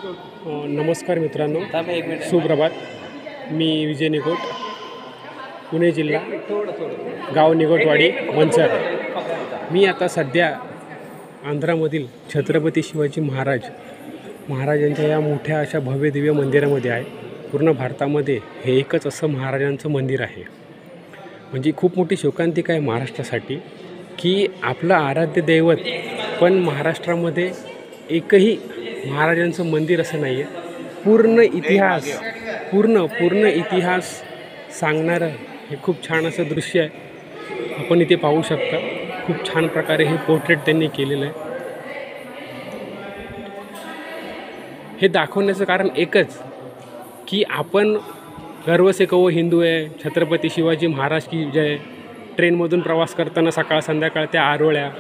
नमस्कार मित्रांनो, सुप्रभात. मी विजय निकोट, पुणे जिल्हा, गाव निकोटवाडी, मंचर. मी आता सध्या आंध्रामधील छत्रपती शिवाजी महाराजांच्या या मोठ्या अशा भव्य दिव्य मंदिरामध्ये आहे. पूर्ण भारतामध्ये हे एकच असं महाराजांचं मंदिर आहे. म्हणजे खूप मोठी शोकांतिका आहे महाराष्ट्रासाठी की आपलं आराध्य दैवत पण महाराष्ट्रामध्ये एकही महाराजांचं मंदिर असं नाही आहे. पूर्ण इतिहास सांगणारं हे खूप छान असं दृश्य आहे. आपण इथे पाहू शकता. खूप छान प्रकारे हे पोर्ट्रेट त्यांनी केलेलं आहे. हे दाखवण्याचं कारण एकच की आपण गर्व से कहो हिंदू आहे, छत्रपती शिवाजी महाराज की जय. ट्रेनमधून प्रवास करताना सकाळ संध्याकाळ त्या आरोळ्या.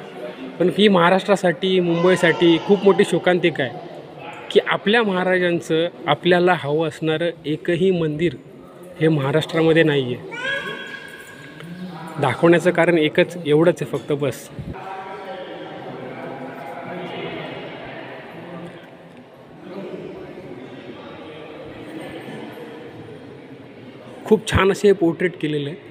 पण ही महाराष्ट्रासाठी, मुंबईसाठी खूप मोठी शोकांतिका आहे की आपल्या महाराजांचं आपल्याला हवं असणारं एकही मंदिर हे महाराष्ट्रामध्ये नाही आहे. दाखवण्याचं कारण एकच एवढंच आहे फक्त, बस. खूप छान असे पोर्ट्रेट केलेले आहे.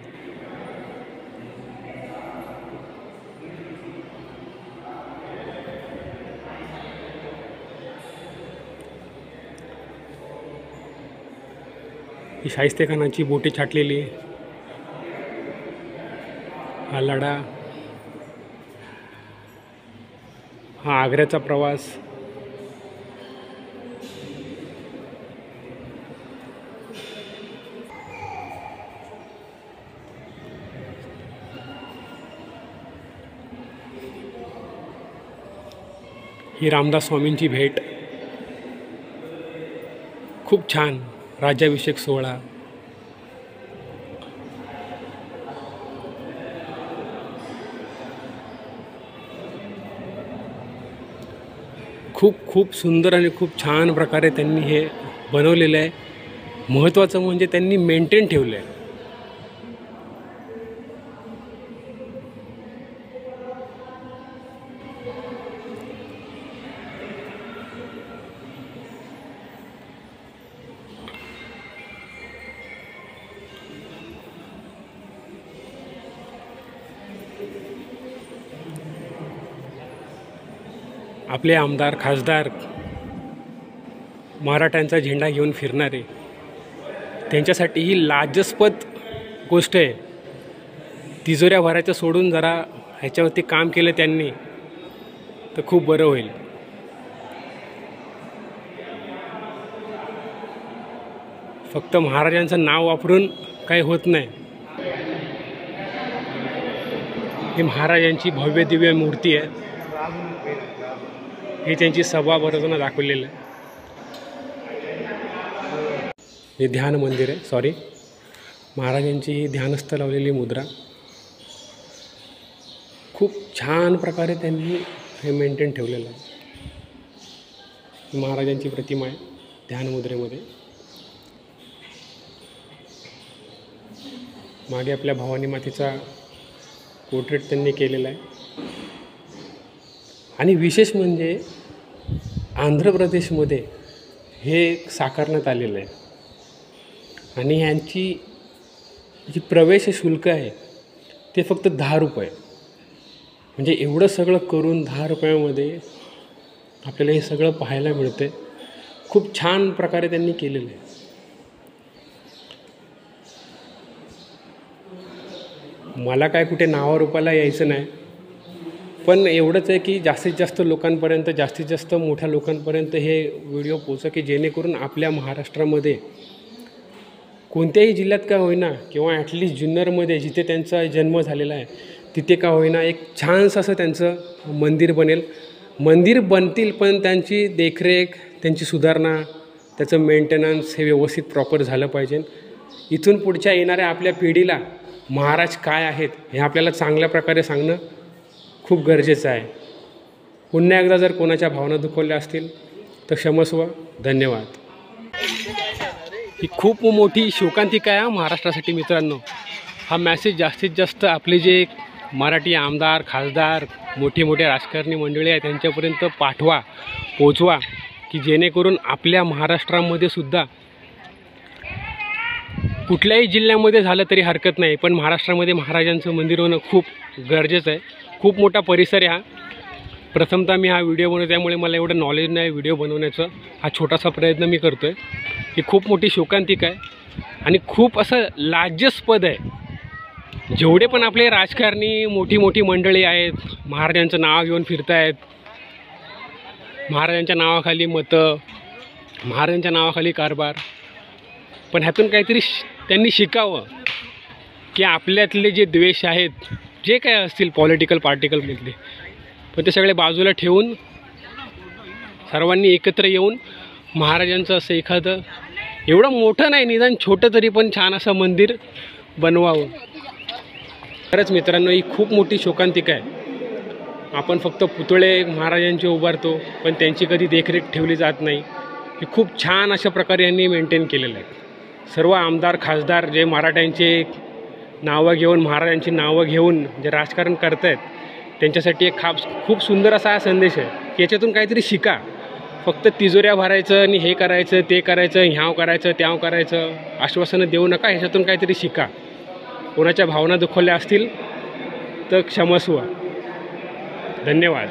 ही शाहिस्तेखानाची बोटे छाटलेली, हा लढा, हा आग्र्याचा प्रवास. ही रामदास स्वामींची भेट. खूप छान राज्याभिषेक सोहळा. खूप सुंदर आणि खूप छान प्रकारे त्यांनी हे बनवलेलं आहे. महत्त्वाचं म्हणजे त्यांनी मेंटेन ठेवलं आहे. आपले आमदार, खासदार मराठ्यांचा झेंडा घेऊन फिरणारे, त्यांच्यासाठी ही लाजस्पद गोष्ट आहे. तिजोऱ्या भरायचं सोडून जरा ह्याच्यावरती काम केलं त्यांनी तर खूप बरं होईल. फक्त महाराजांचं नाव वापरून काही होत नाही. ही महाराजांची भव्य दिव्य मूर्ती आहे. हे त्यांची सभा भरताना दाखवलेलं आहे. हे ध्यान मंदिर आहे. सॉरी, महाराजांची ही ध्यानस्थ लावलेली मुद्रा. खूप छान प्रकारे त्यांनी हे मेंटेन ठेवलेलं आहे. महाराजांची प्रतिमा आहे ध्यान मुद्रेमध्ये. मागे आपल्या भवानी मातेचा पोर्ट्रेट त्यांनी केलेला आहे. आणि विशेष म्हणजे आंध्र प्रदेशमध्ये हे साकारण्यात आलेलं आहे. आणि ह्यांची जी प्रवेश शुल्क आहे ते फक्त 10 रुपये. म्हणजे एवढं सगळं करून 10 रुपयामध्ये आपल्याला हे सगळं पाहायला मिळतं आहे. खूप छान प्रकारे त्यांनी केलेलं आहे. मला काय कुठे नावारूपाला यायचं नाही, पण एवढंच आहे की जास्तीत जास्त लोकांपर्यंत, जास्तीत जास्त मोठ्या लोकांपर्यंत हे व्हिडिओ पोहोचा की जेणेकरून आपल्या महाराष्ट्रामध्ये कोणत्याही जिल्ह्यात का होईना किंवा ॲटलिस्ट जुन्नरमध्ये जिथे त्यांचा जन्म झालेला आहे तिथे का होईना एक छानसं असं त्यांचं मंदिर बनेल. मंदिर बनतील पण त्यांची देखरेख, त्यांची सुधारणा, त्याचं मेंटेनन्स हे व्यवस्थित प्रॉपर झालं पाहिजे. इथून पुढच्या येणाऱ्या आपल्या पिढीला महाराज काय आहेत हे आपल्याला चांगल्या प्रकारे सांगणं खूप गरजेचं आहे. पुन्हा एकदा जर कोणाच्या भावना दुखवल्या असतील तर क्षमस्व. धन्यवाद. ही खूप मोठी शोकांतिका आहे महाराष्ट्रासाठी मित्रांनो. हा मॅसेज जास्तीत जास्त आपले जे मराठी आमदार, खासदार, मोठे राजकारणी मंडळी आहेत त्यांच्यापर्यंत पाठवा, पोचवा. की जेणेकरून आपल्या महाराष्ट्रामध्ये सुद्धा कुठल्याही जिल्ह्यामध्ये झालं तरी हरकत नाही, पण महाराष्ट्रामध्ये महाराजांचं मंदिर होणं खूप गरजेचं आहे. खूप मोठा परिसर आहे हा. प्रथमतः मी हा व्हिडिओ बनवतो, त्यामुळे मला एवढं नॉलेज नाही व्हिडिओ बनवण्याचं. हा छोटासा प्रयत्न मी करतो आहे. ही खूप मोठी शोकांतिका आहे आणि खूप असं लाज्यास्पद आहे. जेवढे पण आपले राजकारणी मोठी मोठी मंडळी आहेत, महाराजांचं नाव घेऊन फिरत आहेत, महाराजांच्या नावाखाली मतं, महाराजांच्या नावाखाली कारभार, पण ह्यातून काहीतरी त्यांनी शिकावं की आपल्यातले जे द्वेष आहेत, जे काय असतील पॉलिटिकल पार्टिकलमधले, पण ते सगळे बाजूला ठेवून सर्वांनी एकत्र येऊन महाराजांचं असं एखादं एवढं मोठं नाही, निदान छोटं तरी पण छान असं मंदिर बनवावं. खरंच मित्रांनो, ही खूप मोठी शोकांतिका आहे. आपण फक्त पुतळे महाराजांचे उभारतो, पण त्यांची कधी देखरेख ठेवली जात नाही. हे खूप छान अशा प्रकारे यांनी मेंटेन केलेलं आहे. सर्व आमदार खासदार जे मराठ्यांचे नावं घेऊन, महाराजांची नावं घेऊन जे राजकारण करत आहेत, त्यांच्यासाठी एक खूप सुंदर असा हा संदेश आहे की याच्यातून काहीतरी शिका. फक्त तिजोऱ्या भरायचं आणि हे करायचं ते करायचं, ह्याव करायचं त्याव करायचं, आश्वासनं देऊ नका. ह्याच्यातून काहीतरी शिका. कोणाच्या भावना दुखवल्या असतील तर क्षमस्व. धन्यवाद.